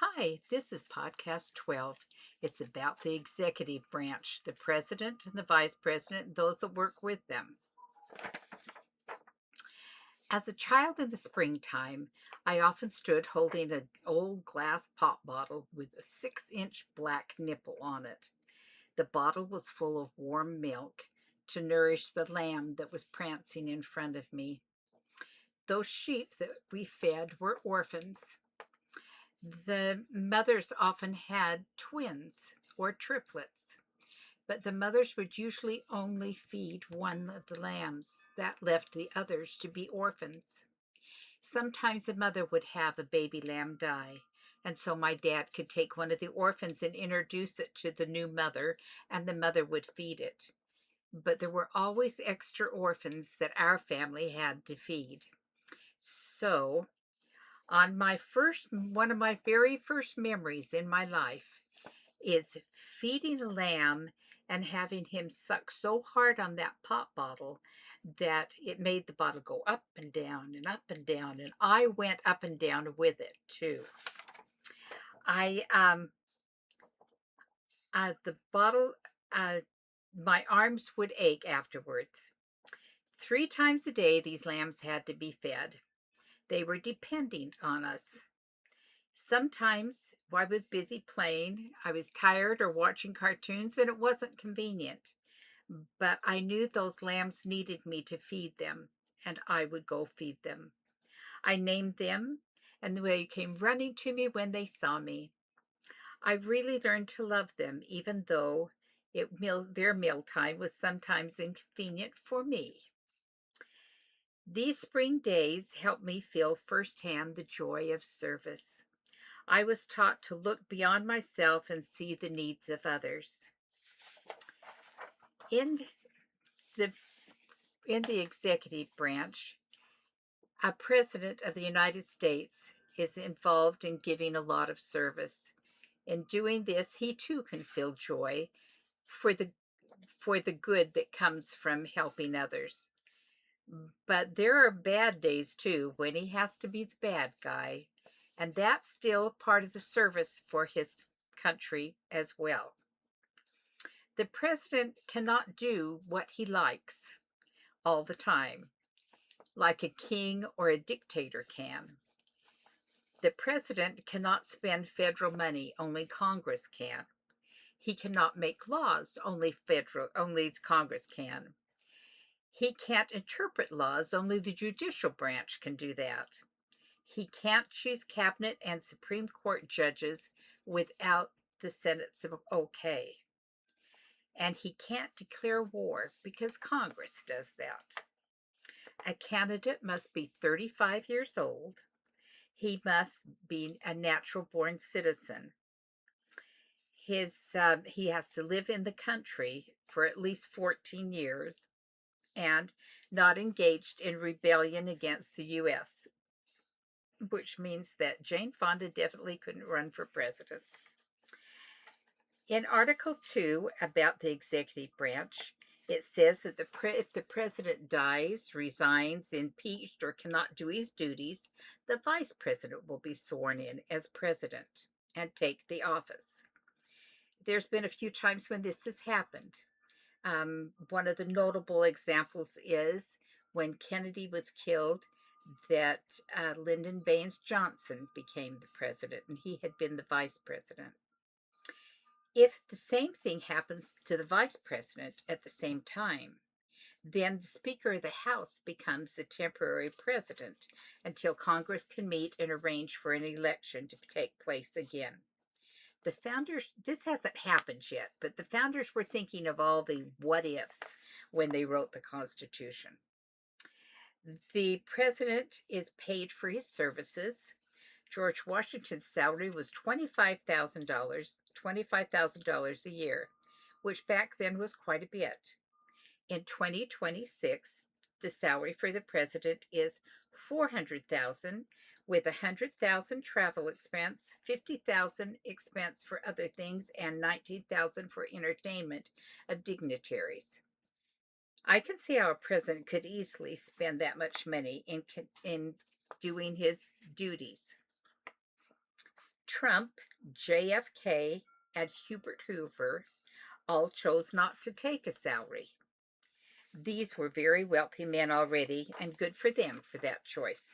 Hi, this is podcast 12. It's about the executive branch, the president and the vice president, and those that work with them. As a child in the springtime, I often stood holding an old glass pop bottle with a 6-inch black nipple on it. The bottle was full of warm milk to nourish the lamb that was prancing in front of me. Those sheep that we fed were orphans. The mothers often had twins or triplets, but the mothers would usually only feed one of the lambs. That left the others to be orphans. Sometimes a mother would have a baby lamb die, and so my dad could take one of the orphans and introduce it to the new mother, and the mother would feed it. But there were always extra orphans that our family had to feed. So on my first one of my very first memories in my life is feeding a lamb and having him suck so hard on that pop bottle that it made the bottle go up and down and up and down, and I went up and down with it too. I the bottle uh my arms would ache afterwards. 3 times a day these lambs had to be fed. They were depending on us. Sometimes I was busy playing, I was tired or watching cartoons, and it wasn't convenient. But I knew those lambs needed me to feed them, and I would go feed them. I named them, and they came running to me when they saw me. I really learned to love them, even though their mealtime was sometimes inconvenient for me. These spring days helped me feel firsthand the joy of service. I was taught to look beyond myself and see the needs of others. In the in the executive branch, a president of the United States is involved in giving a lot of service. In doing this, he too can feel joy for the good that comes from helping others. But there are bad days too when he has to be the bad guy, and that's still part of the service for his country as well. The president cannot do what he likes all the time, like a king or a dictator can. The president cannot spend federal money, only Congress can. He cannot make laws, only Congress can. He can't interpret laws, only the judicial branch can do that. He can't choose cabinet and Supreme Court judges without the Senate's okay. And he can't declare war because Congress does that. A candidate must be 35 years old. He must be a natural born citizen. He has to live in the country for at least 14 years and not engaged in rebellion against the U.S., which means that Jane Fonda definitely couldn't run for president. In Article 2 about the executive branch, it says that if the president dies, resigns, impeached, or cannot do his duties, the vice president will be sworn in as president and take the office. There's been a few times when this has happened. One of the notable examples is when Kennedy was killed, that Lyndon Baines Johnson became the president, and he had been the vice president. If the same thing happens to the vice president at the same time, then the Speaker of the House becomes the temporary president until Congress can meet and arrange for an election to take place again. The founders, this hasn't happened yet, but the founders were thinking of all the what ifs when they wrote the Constitution. The president is paid for his services. George Washington's salary was $25,000 a year, which back then was quite a bit. In 2026, the salary for the president is 400,000 with 100,000 travel expense, 50,000 expense for other things, and 19,000 for entertainment of dignitaries. I can see how a president could easily spend that much money in doing his duties. Trump, JFK, and Hubert Hoover all chose not to take a salary. These were very wealthy men already, and good for them for that choice.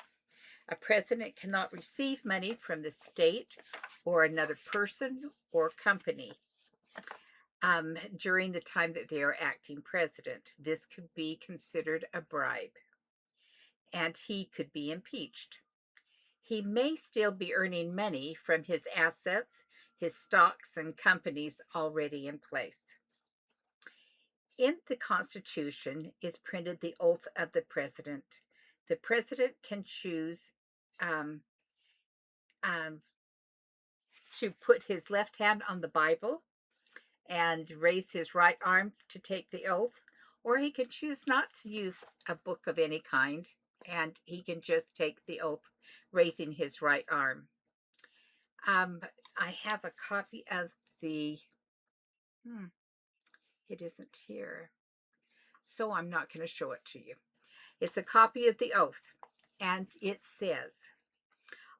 A president cannot receive money from the state or another person or company during the time that they are acting president. This could be considered a bribe, and he could be impeached. He may still be earning money from his assets, his stocks, and companies already in place. In the Constitution is printed the oath of the president. The president can choose um, um, to put his left hand on the Bible and raise his right arm to take the oath, or he can choose not to use a book of any kind and he can just take the oath raising his right arm. Um, I have a copy of the, it isn't here, so I'm not going to show it to you. It's a copy of the oath, and it says,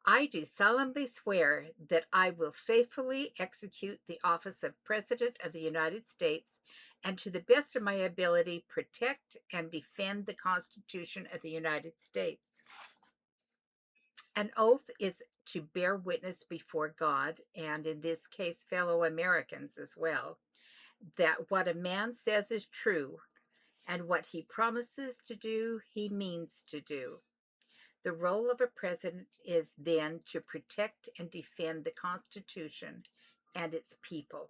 I do solemnly swear that I will faithfully execute the office of President of the United States and to the best of my ability protect and defend the Constitution of the United States. An oath is to bear witness before God, and in this case, fellow Americans as well, that what a man says is true, and what he promises to do, he means to do. The role of a president is then to protect and defend the Constitution and its people.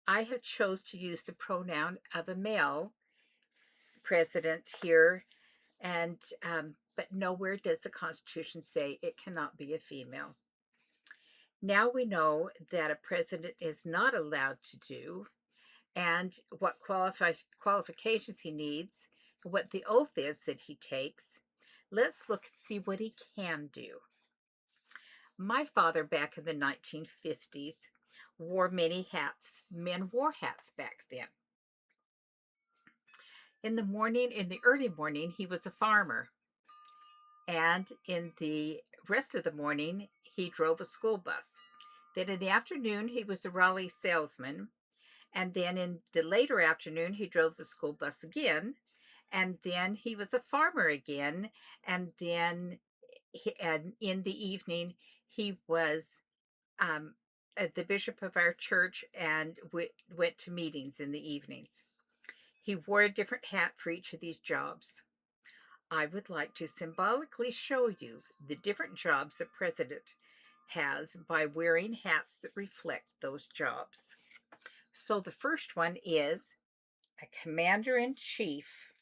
I have chose to use the pronoun of a male president here, and but nowhere does the Constitution say it cannot be a female. Now we know that a president is not allowed to do, and what qualifications he needs, what the oath is that he takes. Let's look and see what he can do. My father, back in the 1950s, wore many hats. Men wore hats back then. In the early morning, he was a farmer. And in the rest of the morning, he drove a school bus. Then in the afternoon, he was a Raleigh salesman. And then in the later afternoon, he drove the school bus again. And then he was a farmer again. And then and in the evening, he was the bishop of our church and went to meetings in the evenings. He wore a different hat for each of these jobs. I would like to symbolically show you the different jobs the president has by wearing hats that reflect those jobs. So the first one is a commander-in-chief.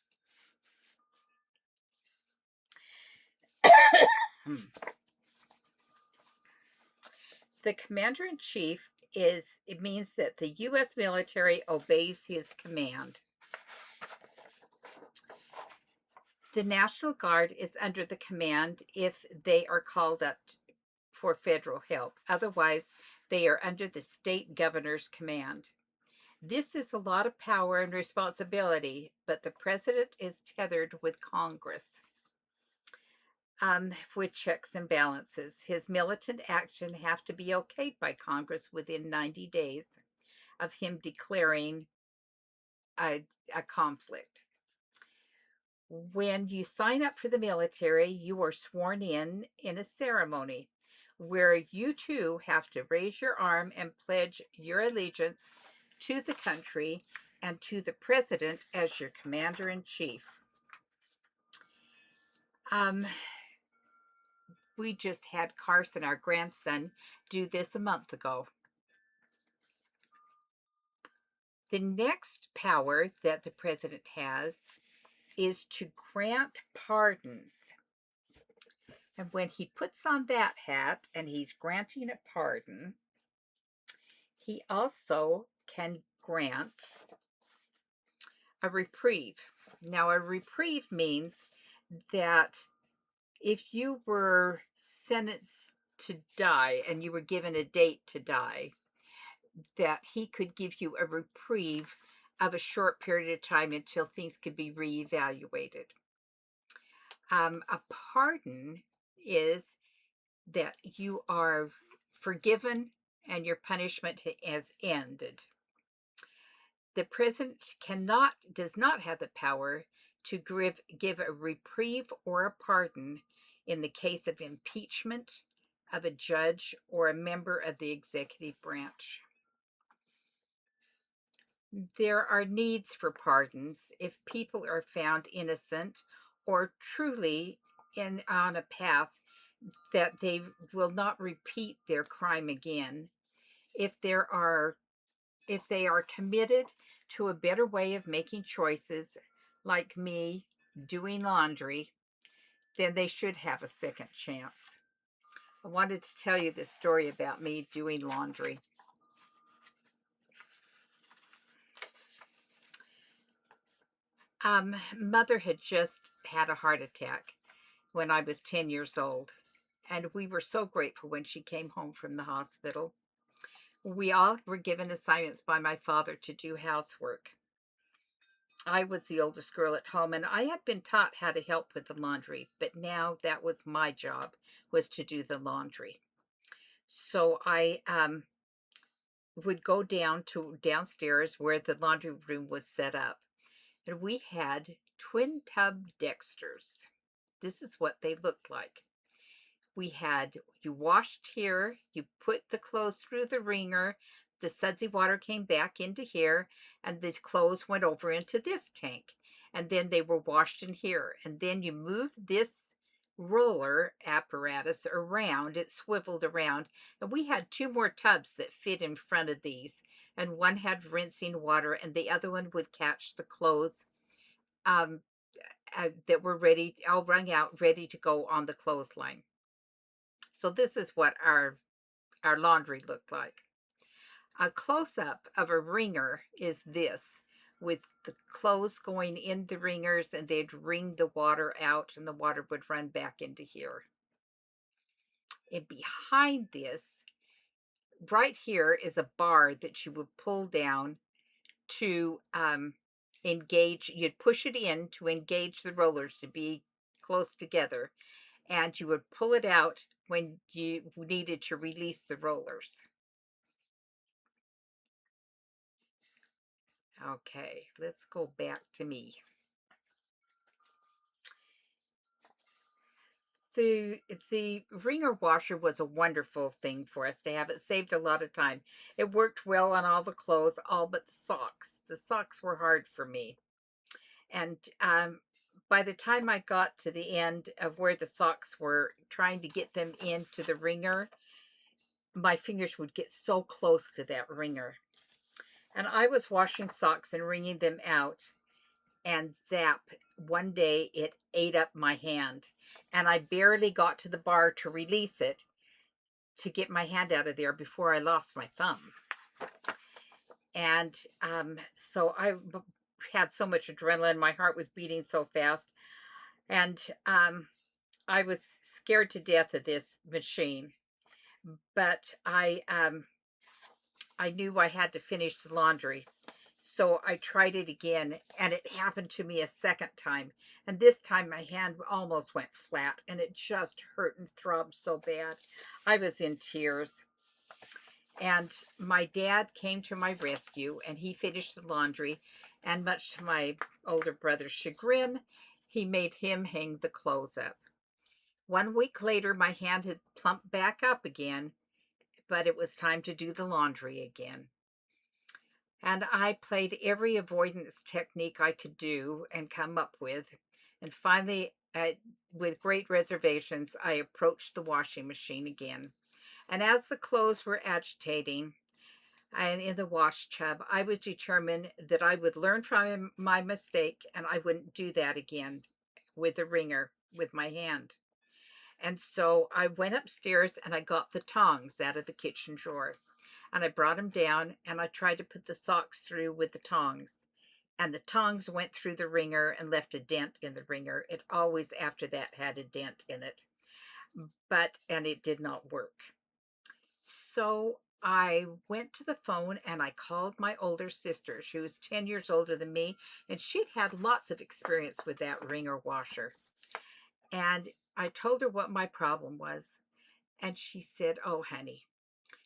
The commander-in-chief it means that the U.S. military obeys his command. The National Guard is under the command if they are called up for federal help. Otherwise, they are under the state governor's command. This is a lot of power and responsibility, but the president is tethered with Congress with checks and balances. His militant action have to be okayed by Congress within 90 days of him declaring a conflict. When you sign up for the military, you are sworn in a ceremony where you too have to raise your arm and pledge your allegiance to the country and to the president as your commander-in-chief. We just had Carson, our grandson, do this a month ago. The next power that the president has is to grant pardons. And when he puts on that hat and he's granting a pardon, he also can grant a reprieve. Now, a reprieve means that if you were sentenced to die and you were given a date to die, that he could give you a reprieve of a short period of time until things could be reevaluated. A pardon is that you are forgiven and your punishment has ended. The president does not have the power to give a reprieve or a pardon in the case of impeachment of a judge or a member of the executive branch. There are needs for pardons if people are found innocent or truly on a path that they will not repeat their crime again. If they are committed to a better way of making choices, like me doing laundry, then they should have a second chance. I wanted to tell you this story about me doing laundry. Mother had just had a heart attack when I was 10 years old, and we were so grateful when she came home from the hospital. We all were given assignments by my father to do housework. I was the oldest girl at home, and I had been taught how to help with the laundry, but now that was my job, was to do the laundry. So I would go downstairs where the laundry room was set up, and we had twin tub Dexters. This is what they looked like. You washed here, you put the clothes through the wringer, the sudsy water came back into here, and the clothes went over into this tank. And then they were washed in here. And then you moved this roller apparatus around, it swiveled around. And we had two more tubs that fit in front of these. And one had rinsing water, and the other one would catch the clothes um, that were ready, all wrung out, ready to go on the clothesline. So this is what our laundry looked like. A close-up of a wringer is this, with the clothes going in the wringers, and they'd wring the water out and the water would run back into here. And behind this, right here, is a bar that you would pull down to engage. You'd push it in to engage the rollers to be close together, and you would pull it out when you needed to release the rollers. Okay, let's go back to me. The wringer washer was a wonderful thing for us to have. It saved a lot of time. It worked well on all the clothes, all but the socks. The socks were hard for me. And by the time I got to the end of where the socks were, trying to get them into the wringer, my fingers would get so close to that wringer. And I was washing socks and wringing them out, and zap, one day it ate up my hand, and I barely got to the bar to release it, to get my hand out of there before I lost my thumb. And so I had so much adrenaline, my heart was beating so fast, and I was scared to death of this machine. But I knew I had to finish the laundry. So I tried it again, and it happened to me a second time. And this time my hand almost went flat, and it just hurt and throbbed so bad. I was in tears. And my dad came to my rescue, and he finished the laundry. And much to my older brother's chagrin, he made him hang the clothes up. 1 week later, my hand had plumped back up again, but it was time to do the laundry again. And I played every avoidance technique I could do and come up with. And finally, with great reservations, I approached the washing machine again. And as the clothes were agitating and in the wash tub, I was determined that I would learn from my mistake and I wouldn't do that again with a wringer with my hand. And so I went upstairs and I got the tongs out of the kitchen drawer, and I brought them down and I tried to put the socks through with the tongs. And the tongs went through the wringer and left a dent in the wringer. It always after that had a dent in it. And it did not work. So I went to the phone and I called my older sister. She was 10 years older than me, and she'd had lots of experience with that wringer washer. And I told her what my problem was. And she said, "Oh, honey,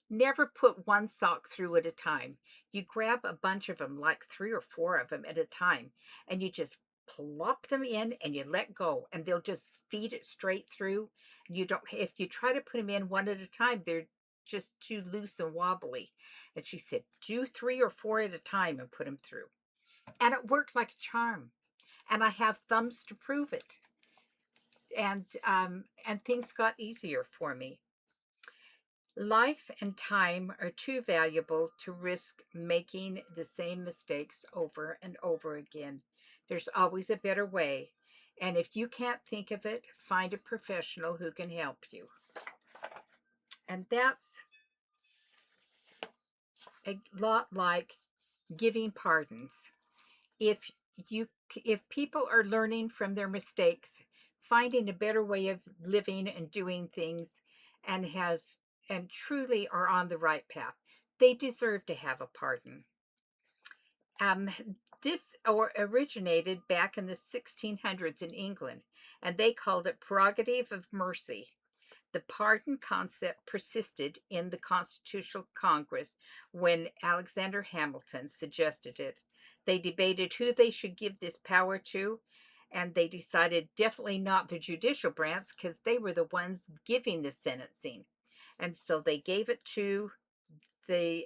never put one sock through at a time. You grab a bunch of them, like 3 or 4 of them at a time, and you just plop them in and you let go, and they'll just feed it straight through. You don't, if you try to put them in one at a time, they're just too loose and wobbly." And she said, "Do 3 or 4 at a time and put them through." And it worked like a charm. And I have thumbs to prove it. And things got easier for me. Life and time are too valuable to risk making the same mistakes over and over again. There's always a better way. And if you can't think of it, find a professional who can help you. And that's a lot like giving pardons. If you if people are learning from their mistakes, finding a better way of living and doing things, and have and truly are on the right path, they deserve to have a pardon. Um, this originated back in the 1600s in England, and they called it prerogative of mercy. The pardon concept persisted in the Constitutional Congress when Alexander Hamilton suggested it. They debated who they should give this power to, and they decided definitely not the judicial branch because they were the ones giving the sentencing. And so they gave it to the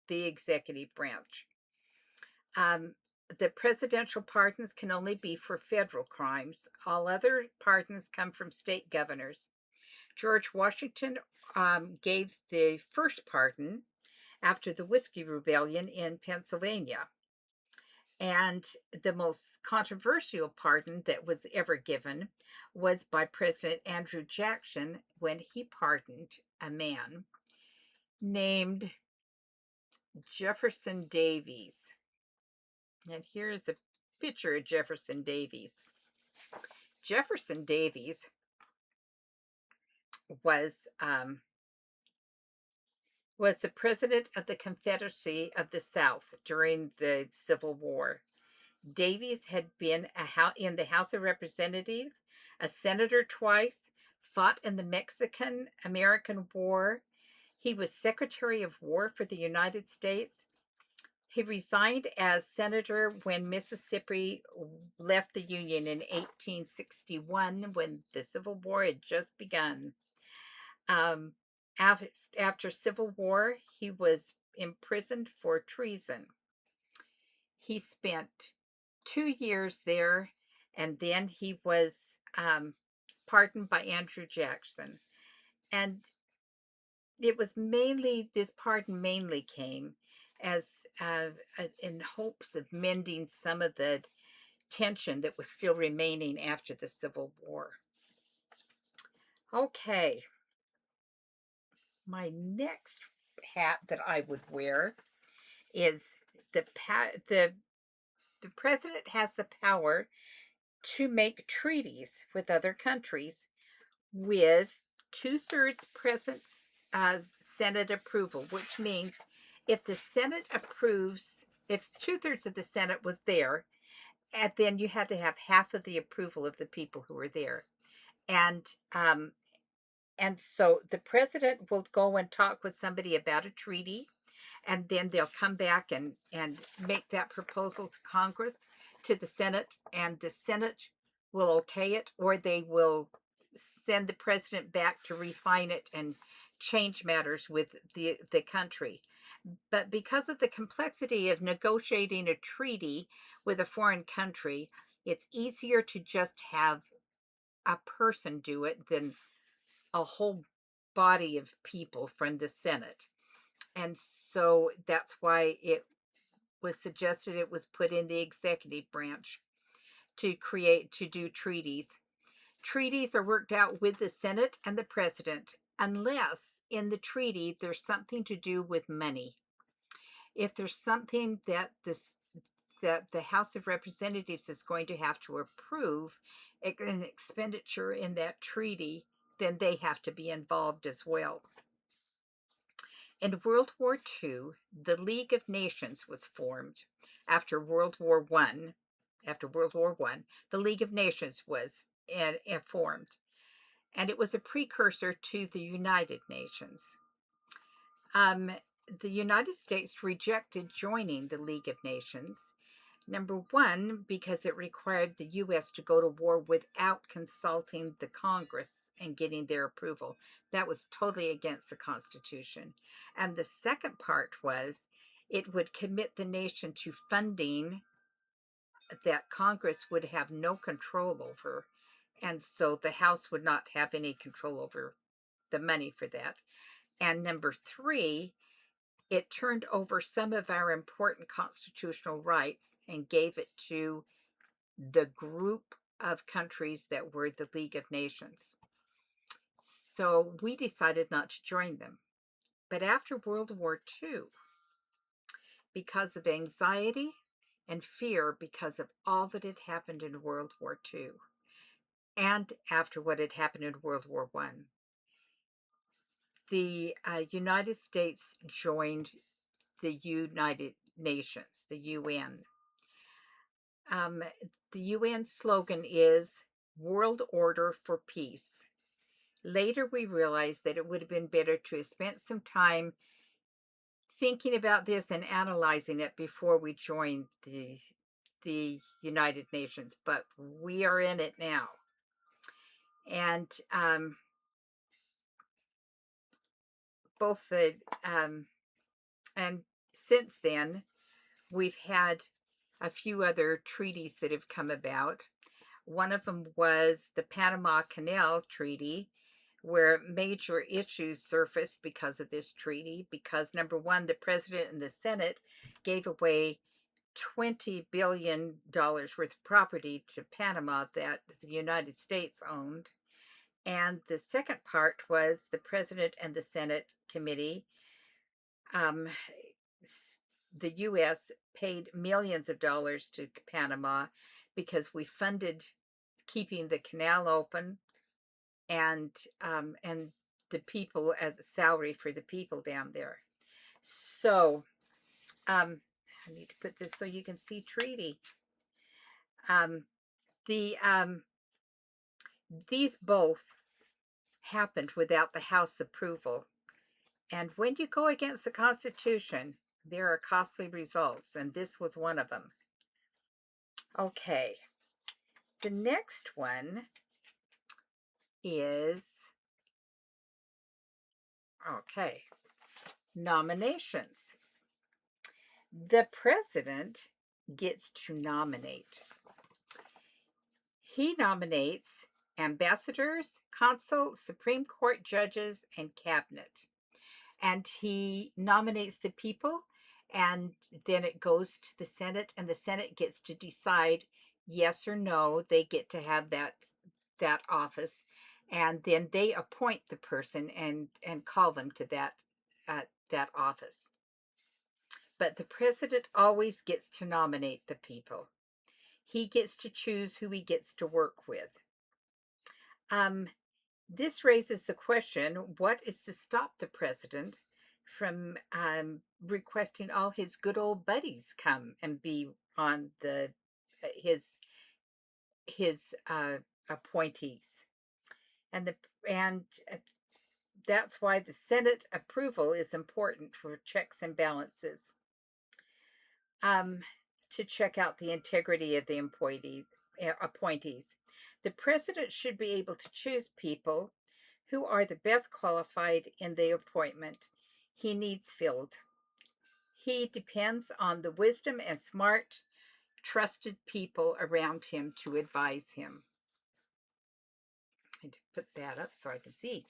the executive branch. Um, the presidential pardons can only be for federal crimes. All other pardons come from state governors. George Washington gave the first pardon after the Whiskey Rebellion in Pennsylvania. And the most controversial pardon that was ever given was by President Andrew Jackson when he pardoned a man named Jefferson Davis. And here's a picture of Jefferson Davis. Jefferson Davis was was the president of the Confederacy of the South during the Civil War. Davies had been in the House of Representatives, a senator twice, fought in the Mexican-American War. He was Secretary of War for the United States. He resigned as senator when Mississippi left the Union in 1861, when the Civil War had just begun. Um, after Civil War, he was imprisoned for treason. He spent 2 years there, and then he was pardoned by Andrew Jackson. And it was mainly, this pardon mainly came as in hopes of mending some of the tension that was still remaining after the Civil War. Okay, my next hat that I would wear is the president has the power to make treaties with other countries with 2/3 present Senate approval, which means if the Senate approves, if 2/3 of the Senate was there, and then you had to have half of the approval of the people who were there, and um, and so the president will go and talk with somebody about a treaty, and then they'll come back and make that proposal to Congress, to the Senate, and the Senate will okay it, or they will send the president back to refine it and change matters with the country. But because of the complexity of negotiating a treaty with a foreign country, it's easier to just have a person do it than a whole body of people from the Senate. And so that's why it was suggested it was put in the executive branch to do treaties. Treaties are worked out with the Senate and the president, unless in the treaty there's something to do with money. If there's something that the House of Representatives is going to have to approve, an expenditure in that treaty, then they have to be involved as well. In World War II, the League of Nations was formed. After World War I, the League of Nations was formed. and it was a precursor to the United Nations. Um, the United States rejected joining the League of Nations. Number one, because it required the U.S. to go to war without consulting the Congress and getting their approval. That was totally against the Constitution. And the second part was it would commit the nation to funding that Congress would have no control over. And so the House would not have any control over the money for that. And number three, it turned over some of our important constitutional rights and gave it to the group of countries that were the League of Nations. So we decided not to join them. But after World War II, because of anxiety and fear because of all that had happened in World War II, and after what had happened in World War I, the United States joined the United Nations, the UN. Um, the UN slogan is World Order for Peace. Later, we realized that it would have been better to have spent some time thinking about this and analyzing it before we joined the United Nations, but we are in it now. And both the and since then, we've had a few other treaties that have come about. One of them was the Panama Canal Treaty, where major issues surfaced because of this treaty. Because number one, the president and the Senate gave away $20 billion worth of property to Panama that the United States owned. And the second part was the president and the Senate committee. The U.S. paid millions of dollars to Panama because we funded keeping the canal open and the people as a salary for the people down there. So I need to put this so you can see treaty. These both happened without the House approval. And when you go against the Constitution, there are costly results, and this was one of them. Okay, the next one is, okay, nominations. The president gets to nominate. He nominates ambassadors, consuls, Supreme Court judges, and cabinet. And he nominates the people, and then it goes to the Senate, and the Senate gets to decide yes or no. They get to have that office, and then they appoint the person and call them to that office. But the president always gets to nominate the people. He gets to choose who he gets to work with. This raises the question, what is to stop the president from requesting all his good old buddies come and be on his appointees? And that's why the Senate approval is important for checks and balances. To check out the integrity of the appointees. The president should be able to choose people who are the best qualified in the appointment he needs filled. He depends on the wisdom and smart, trusted people around him to advise him. I need to put that up so I can see.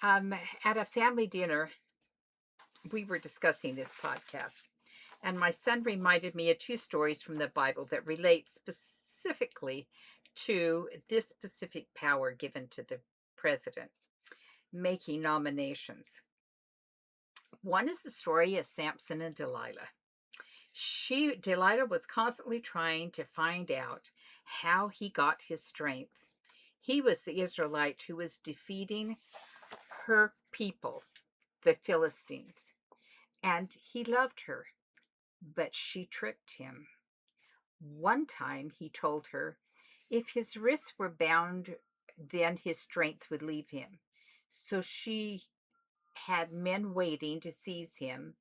At a family dinner, we were discussing this podcast, and my son reminded me of two stories from the Bible that relate specifically to this specific power given to the president, making nominations. One is the story of Samson and Delilah. Delilah was constantly trying to find out how he got his strength. He was the Israelite who was defeating her people, the Philistines, and he loved her, but she tricked him. One time he told her if his wrists were bound then his strength would leave him. So she had men waiting to seize him,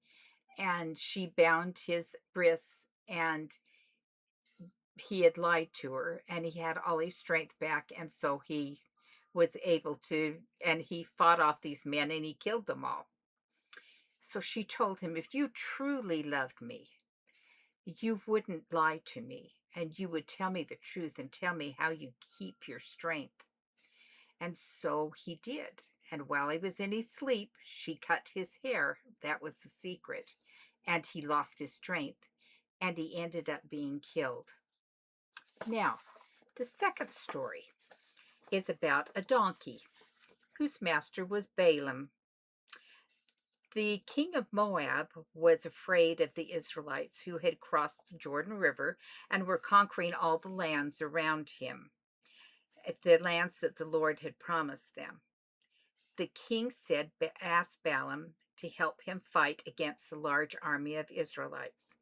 and she bound his wrists, and he had lied to her, and he had all his strength back, and so he was able to, and he fought off these men and he killed them all. So she told him, if you truly loved me, you wouldn't lie to me, and you would tell me the truth and tell me how you keep your strength. And so he did. And while he was in his sleep, she cut his hair. That was the secret. And he lost his strength, and he ended up being killed. Now, the second story is about a donkey whose master was Balaam. The king of Moab was afraid of the Israelites who had crossed the Jordan River and were conquering all the lands around him, the lands that the Lord had promised them. The king asked Balaam to help him fight against the large army of Israelites.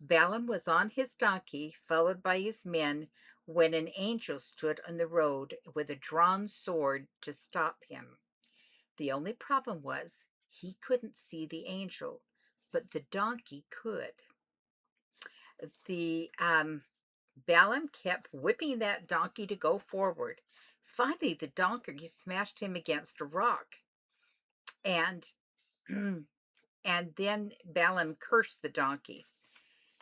Balaam was on his donkey, followed by his men, when an angel stood on the road with a drawn sword to stop him. The only problem was he couldn't see the angel, but the donkey could. The Balaam kept whipping that donkey to go forward. Finally, the donkey smashed him against a rock, and and then Balaam cursed the donkey.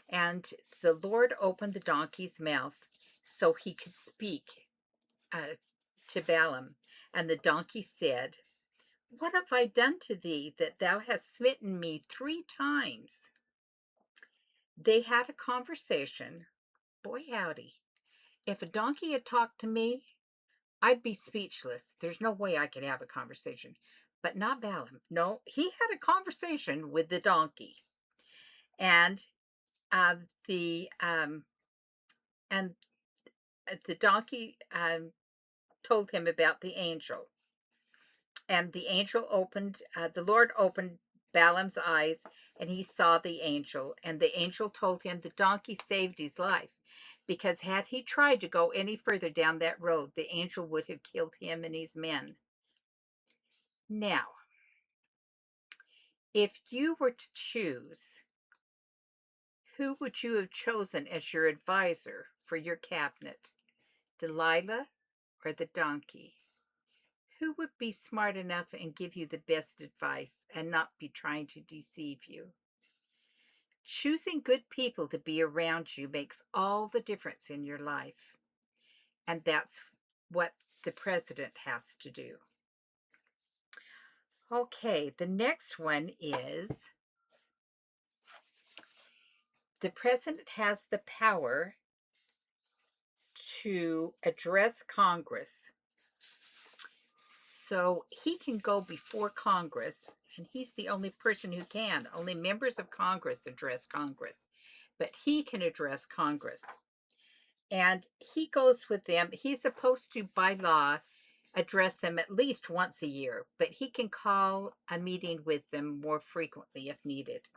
And the Lord opened the donkey's mouth so he could speak to Balaam. And the donkey said, "What have I done to thee that thou hast smitten me 3 times?" They had a conversation. Boy, howdy. If a donkey had talked to me, I'd be speechless. There's no way I could have a conversation. But not Balaam. No, he had a conversation with the donkey. And the donkey told him about the angel. And the angel the Lord opened Balaam's eyes, and he saw the angel. And the angel told him the donkey saved his life, because had he tried to go any further down that road, the angel would have killed him and his men. Now, if you were to choose, who would you have chosen as your advisor for your cabinet? Delilah or the donkey? Who would be smart enough and give you the best advice and not be trying to deceive you? Choosing good people to be around you makes all the difference in your life. And that's what the president has to do. Okay, the next one is the president has the power to address Congress. So he can go before Congress, and he's the only person who can. Only members of Congress address Congress, but he can address Congress. And he goes with them. He's supposed to, by law, address them at least once a year, but he can call a meeting with them more frequently if needed.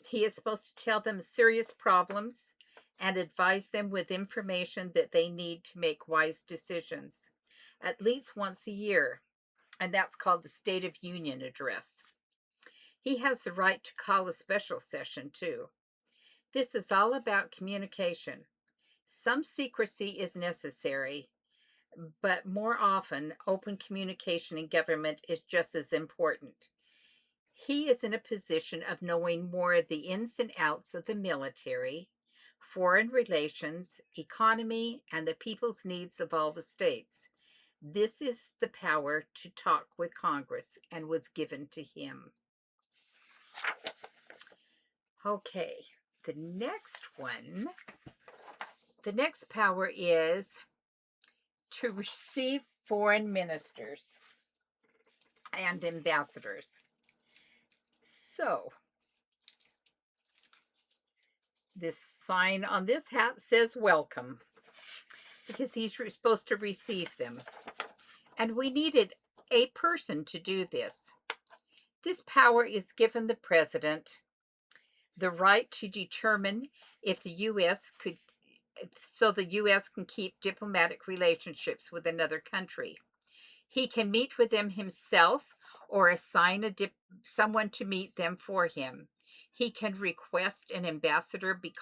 He is supposed to tell them serious problems and advise them with information that they need to make wise decisions at least once a year, and that's called the State of Union Address. He has the right to call a special session, too. This is all about communication. Some secrecy is necessary, but more often, open communication in government is just as important. He is in a position of knowing more of the ins and outs of the military, foreign relations, economy, and the people's needs of all the states. This is the power to talk with Congress and was given to him. Okay, the next power is to receive foreign ministers and ambassadors. So, this sign on this hat says welcome, because he's supposed to receive them. And we needed a person to do this. This power is given the president the right to determine if the U.S. could so the U.S. can keep diplomatic relationships with another country. He can meet with them himself or assign someone to meet them for him. He can request an ambassador be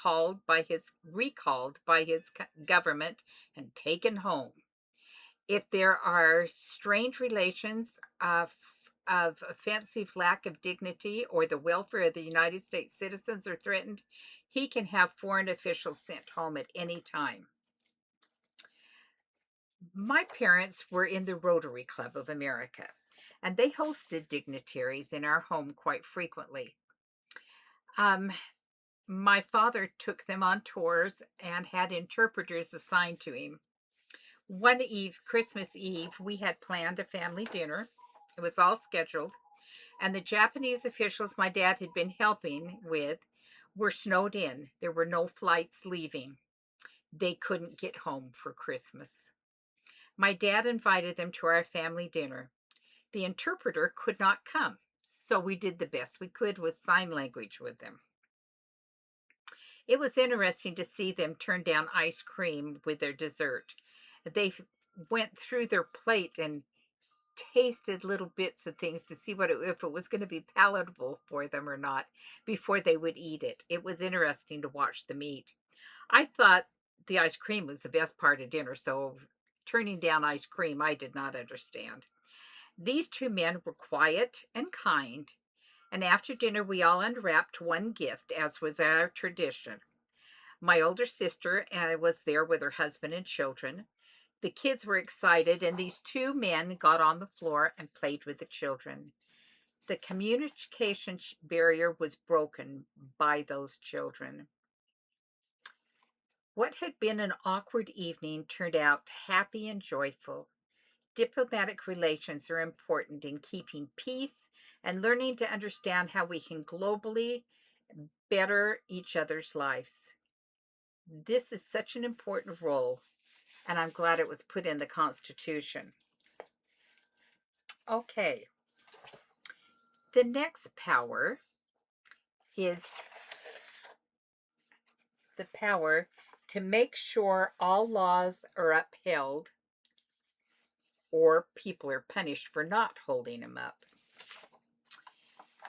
recalled by his government and taken home. If there are strained relations of offensive lack of dignity or the welfare of the United States citizens are threatened, he can have foreign officials sent home at any time. My parents were in the Rotary Club of America, and they hosted dignitaries in our home quite frequently. Um, my father took them on tours and had interpreters assigned to him. One eve, Christmas Eve, we had planned a family dinner. It was all scheduled, and the Japanese officials my dad had been helping with were snowed in. There were no flights leaving. They couldn't get home for Christmas. My dad invited them to our family dinner. The interpreter could not come, so we did the best we could with sign language with them. It was interesting to see them turn down ice cream with their dessert. They went through their plate and tasted little bits of things to see if it was going to be palatable for them or not before they would eat it. It was interesting to watch them eat. I thought the ice cream was the best part of dinner, so turning down ice cream, I did not understand. These two men were quiet and kind, and after dinner, we all unwrapped one gift, as was our tradition. My older sister was there with her husband and children. The kids were excited, and these two men got on the floor and played with the children. The communication barrier was broken by those children. What had been an awkward evening turned out happy and joyful. Diplomatic relations are important in keeping peace and learning to understand how we can globally better each other's lives. This is such an important role, and I'm glad it was put in the Constitution. Okay, the next power is the power to make sure all laws are upheld or people are punished for not holding them up.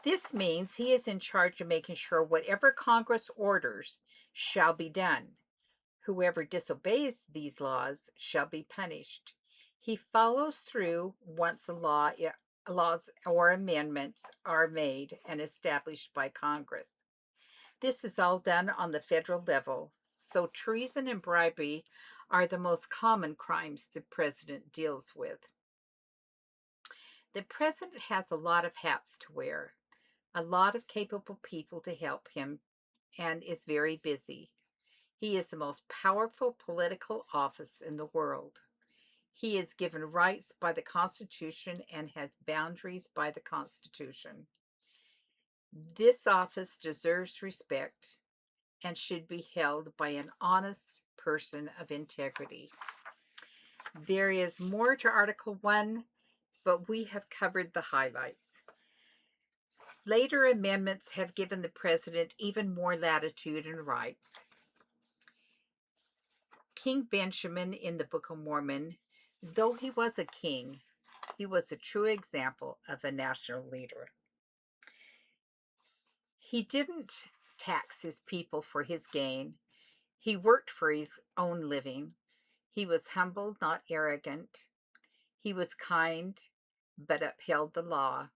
This means he is in charge of making sure whatever Congress orders shall be done. Whoever disobeys these laws shall be punished. He follows through once laws or amendments are made and established by Congress. This is all done on the federal level, so treason and bribery are the most common crimes the president deals with. The president has a lot of hats to wear, a lot of capable people to help him, and is very busy. He is the most powerful political office in the world. He is given rights by the Constitution and has boundaries by the Constitution. This office deserves respect and should be held by an honest person of integrity. There is more to Article 1, but we have covered the highlights. Later amendments have given the president even more latitude and rights. King Benjamin in the Book of Mormon, though he was a king, he was a true example of a national leader. He didn't tax his people for his gain. He worked for his own living. He was humble, not arrogant. He was kind, but upheld the law.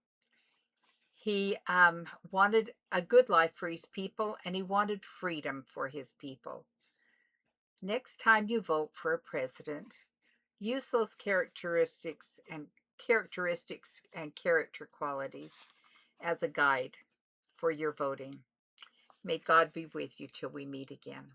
He wanted a good life for his people, and he wanted freedom for his people. Next time you vote for a president, use those characteristics and character qualities as a guide for your voting. May God be with you till we meet again.